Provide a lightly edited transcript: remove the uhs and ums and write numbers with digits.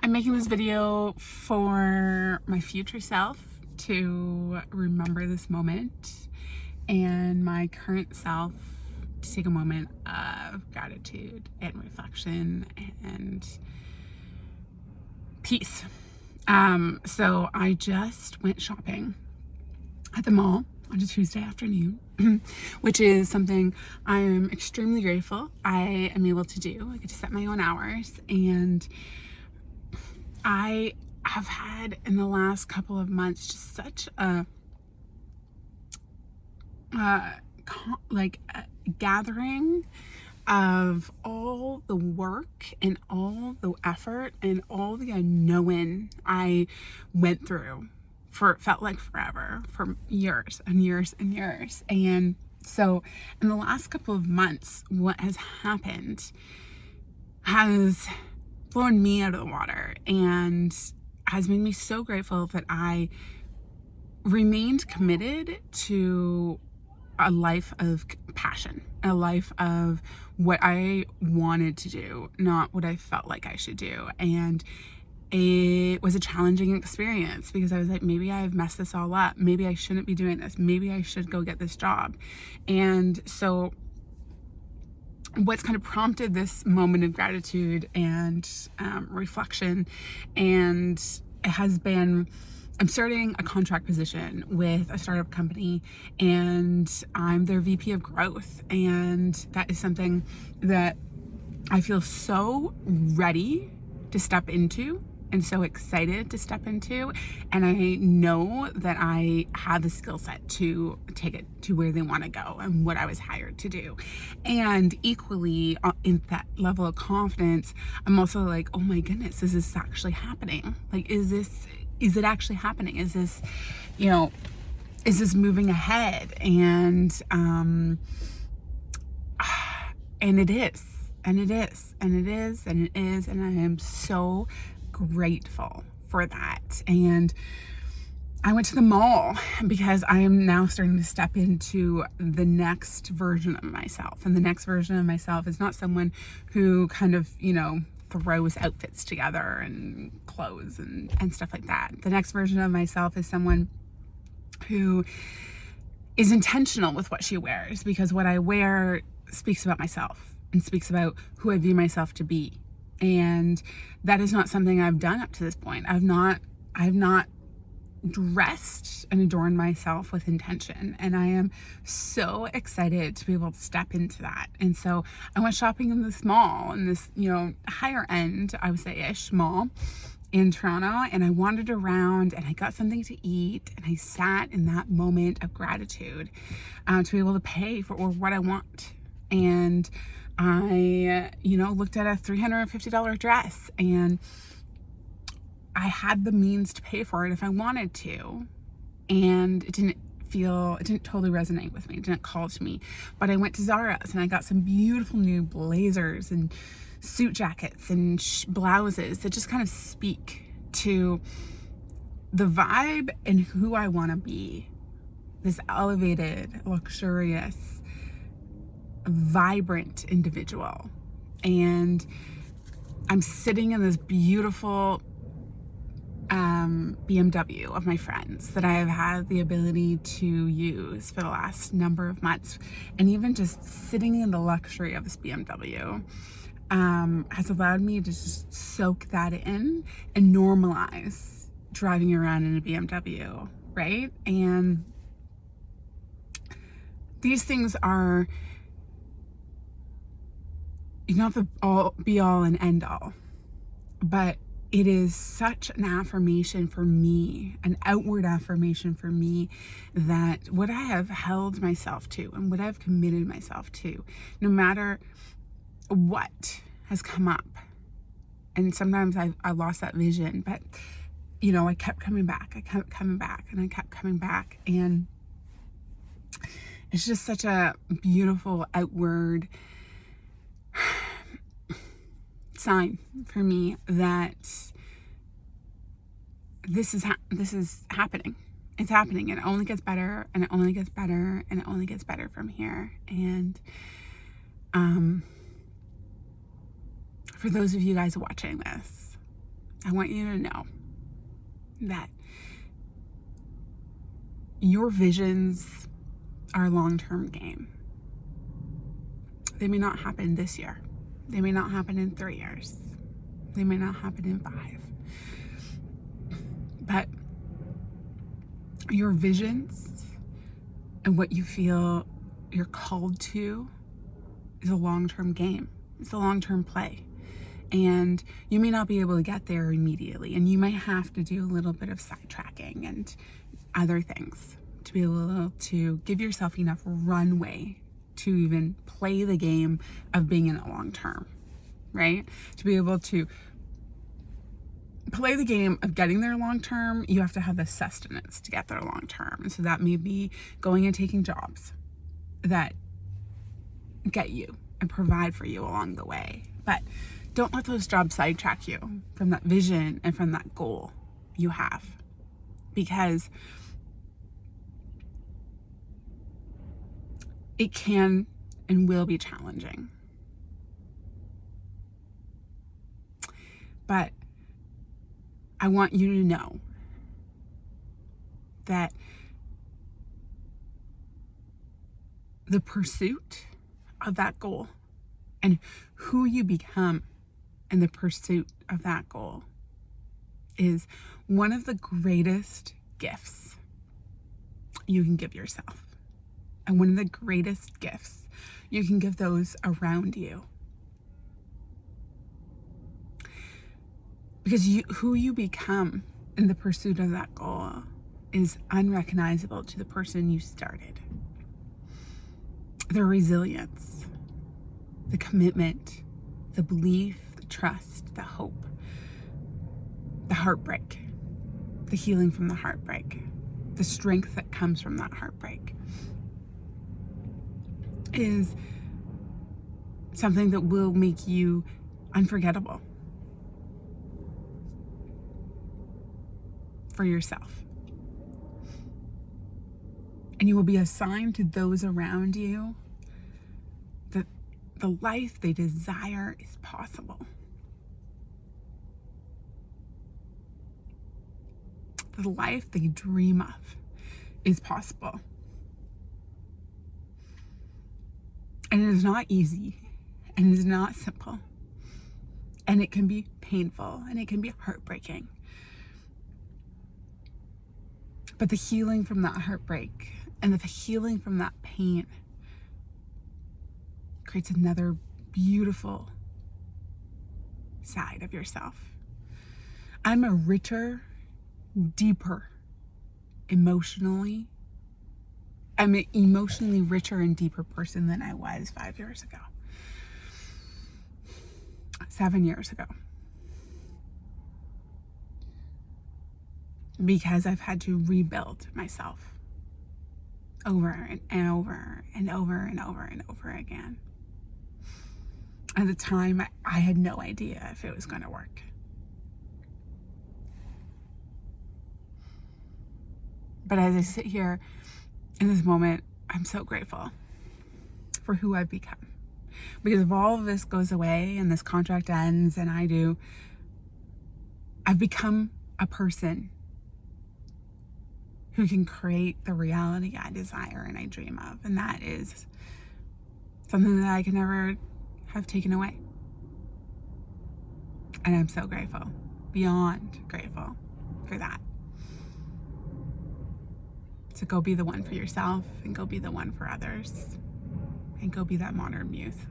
I'm making this video for my future self to remember this moment, and my current self to take a moment of gratitude and reflection and peace. So I just went shopping at the mall on a Tuesday afternoon, which is something I am extremely grateful I am able to do. I get to set my own hours, and I have had in the last couple of months just such a gathering of all the work and all the effort and all the unknowing I went through for it felt like forever, for years and years and years. And so in the last couple of months, what has happened has blown me out of the water and has made me so grateful that I remained committed to a life of passion, a life of what I wanted to do, not what I felt like I should do. And it was a challenging experience because I was like, maybe I've messed this all up. Maybe I shouldn't be doing this. Maybe I should go get this job. And so what's kind of prompted this moment of gratitude and reflection, and it has been, I'm starting a contract position with a startup company, and I'm their VP of growth. And that is something that I feel so ready to step into and so excited to step into. And I know that I have the skill set to take it to where they want to go and what I was hired to do. And equally, in that level of confidence, I'm also like, oh my goodness, is this actually happening? Like, is it actually happening? Is this moving ahead? And it is, and it is, and it is, and it is, and I am so grateful for that. And I went to the mall because I am now starting to step into the next version of myself. And the next version of myself is not someone who kind of, throws outfits together and clothes and stuff like that. The next version of myself is someone who is intentional with what she wears, because what I wear speaks about myself and speaks about who I view myself to be. And that is not something I've done up to this point. I've not dressed and adorned myself with intention, and I am so excited to be able to step into that. And so I went shopping in this mall, in this higher end, I would say ish mall in Toronto, and I wandered around and I got something to eat, and I sat in that moment of gratitude to be able to pay for what I want. And I looked at a $350 dress, and I had the means to pay for it if I wanted to, and it didn't totally resonate with me. It didn't call to me. But I went to Zara's and I got some beautiful new blazers and suit jackets and blouses that just kind of speak to the vibe and who I want to be. This elevated, luxurious, vibrant individual. And I'm sitting in this beautiful BMW of my friends that I have had the ability to use for the last number of months. And even just sitting in the luxury of this BMW has allowed me to just soak that in and normalize driving around in a BMW, right? And these things are not the be all and end all, but it is such an affirmation for me, an outward affirmation for me, that what I have held myself to and what I've committed myself to, no matter what has come up, and sometimes I lost that vision, but I kept coming back. I kept coming back, and I kept coming back, and it's just such a beautiful outward sign for me that this is happening. It's happening, and it only gets better, and it only gets better, and it only gets better from here. And for those of you guys watching this, I want you to know that your visions are a long-term game. They may not happen this year. They may not happen in 3 years. They may not happen in 5. But your visions and what you feel you're called to is a long-term game. It's a long-term play. And you may not be able to get there immediately. And you might have to do a little bit of sidetracking and other things to be able to give yourself enough runway to even play the game of being in it long term, right? To be able to play the game of getting there long term, you have to have the sustenance to get there long term. And so that may be going and taking jobs that get you and provide for you along the way. But don't let those jobs sidetrack you from that vision and from that goal you have, because it can and will be challenging. But I want you to know that the pursuit of that goal and who you become in the pursuit of that goal is one of the greatest gifts you can give yourself, and one of the greatest gifts you can give those around you. Because who you become in the pursuit of that goal is unrecognizable to the person you started. The resilience, the commitment, the belief, the trust, the hope, the heartbreak, the healing from the heartbreak, the strength that comes from that heartbreak is something that will make you unforgettable for yourself. And you will be assigned to those around you that the life they desire is possible. The life they dream of is possible. And it is not easy, and it is not simple. And it can be painful, and it can be heartbreaking. But the healing from that heartbreak and the healing from that pain creates another beautiful side of yourself. I'm a richer, deeper, I'm an emotionally richer and deeper person than I was 5 years ago, 7 years ago. Because I've had to rebuild myself over and over and over and over and over again. At the time, I had no idea if it was going to work. But as I sit here in this moment, I'm so grateful for who I've become. Because if all of this goes away and this contract ends and I've become a person who can create the reality I desire and I dream of. And that is something that I can never have taken away. And I'm so grateful, beyond grateful for that. So go be the one for yourself, and go be the one for others, and go be that modern muse.